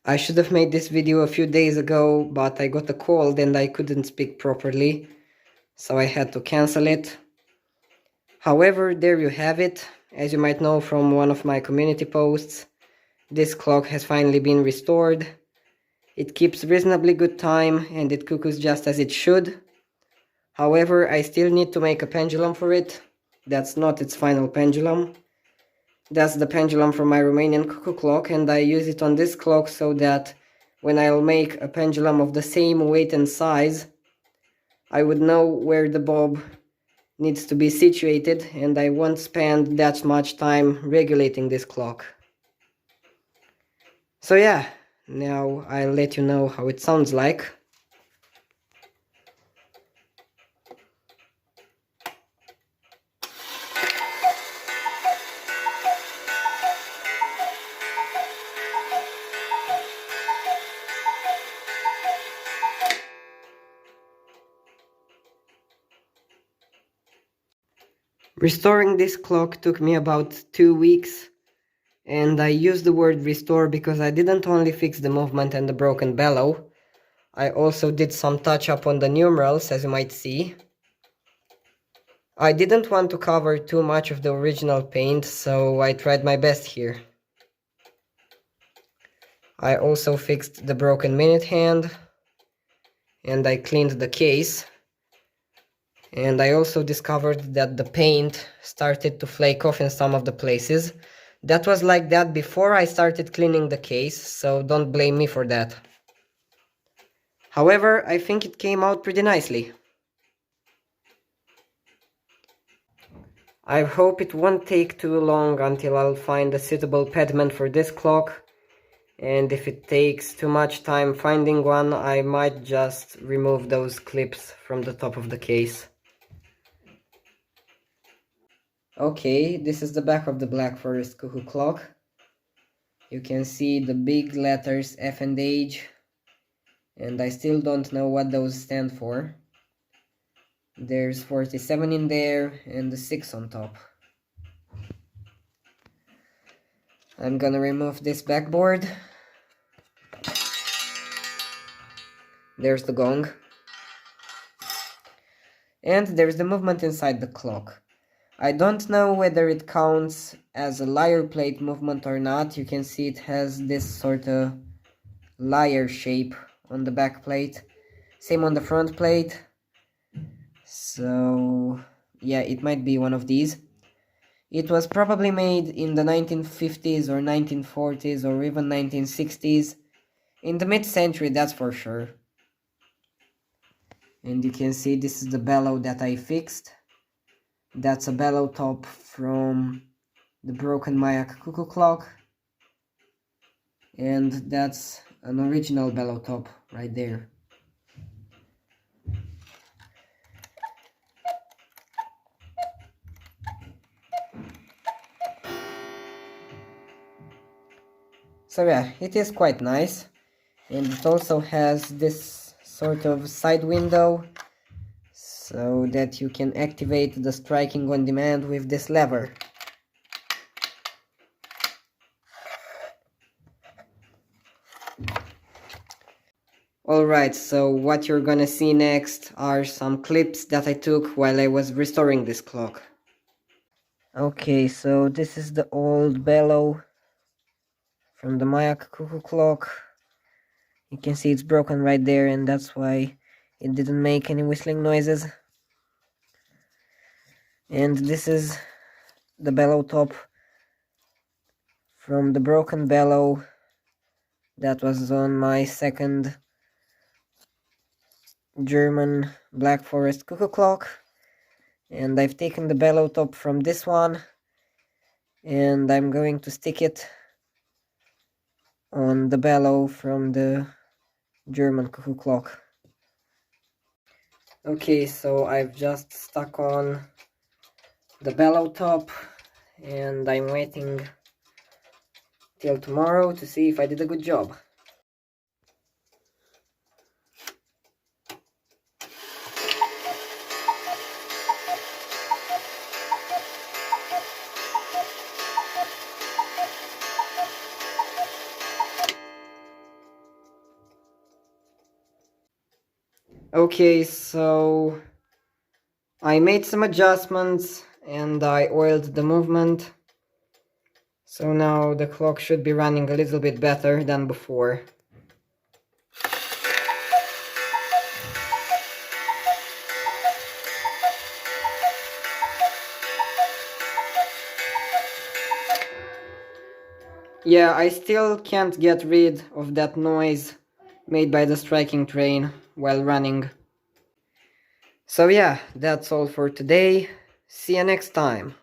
I should have made this video a few days ago, but I got a cold and I couldn't speak properly, so I had to cancel it. However, there you have it. As you might know from one of my community posts, this clock has finally been restored. It keeps reasonably good time and it cuckoos just as it should. However, I still need to make a pendulum for it. That's not its final pendulum. That's the pendulum from my Romanian cuckoo clock, and I use it on this clock so that when I'll make a pendulum of the same weight and size, I would know where the bob needs to be situated and I won't spend that much time regulating this clock. So yeah, now I'll let you know how it sounds like. Restoring this clock took me about 2 weeks, and I use the word restore because I didn't only fix the movement and the broken bellow, I also did some touch up on the numerals, as you might see. I didn't want to cover too much of the original paint, so I tried my best here. I also fixed the broken minute hand, and I cleaned the case. And I also discovered that the paint started to flake off in some of the places. That was like that before I started cleaning the case, so don't blame me for that. However, I think it came out pretty nicely. I hope it won't take too long until I'll find a suitable pediment for this clock, and if it takes too much time finding one, I might just remove those clips from the top of the case. Okay, this is the back of the Black Forest Cuckoo clock. You can see the big letters F and H, and I still don't know what those stand for. There's 47 in there and the 6 on top. I'm gonna remove this backboard. There's the gong. And there's the movement inside the clock. I don't know whether it counts as a lyre plate movement or not. You can see it has this sort of lyre shape on the back plate. Same on the front plate. So yeah, it might be one of these. It was probably made in the 1950s or 1940s or even 1960s. In the mid-century, that's for sure. And you can see this is the bellow that I fixed. That's a bellow top from the broken Mayak cuckoo clock. And that's an original bellow top right there. So yeah, it is quite nice. And it also has this sort of side window so that you can activate the striking on demand with this lever. Alright, so what you're gonna see next are some clips that I took while I was restoring this clock. Okay, so this is the old bellow from the Mayak cuckoo clock. You can see it's broken right there, and that's why it didn't make any whistling noises. And this is the bellow top from the broken bellow that was on my second German Black Forest cuckoo clock. And I've taken the bellow top from this one and I'm going to stick it on the bellow from the German cuckoo clock. Okay, so I've just stuck on the bellow top and I'm waiting till tomorrow to see if I did a good job. Okay, so I made some adjustments and I oiled the movement. So now the clock should be running a little bit better than before. Yeah, I still can't get rid of that noise made by the striking train while running. So yeah, that's all for today. See you next time.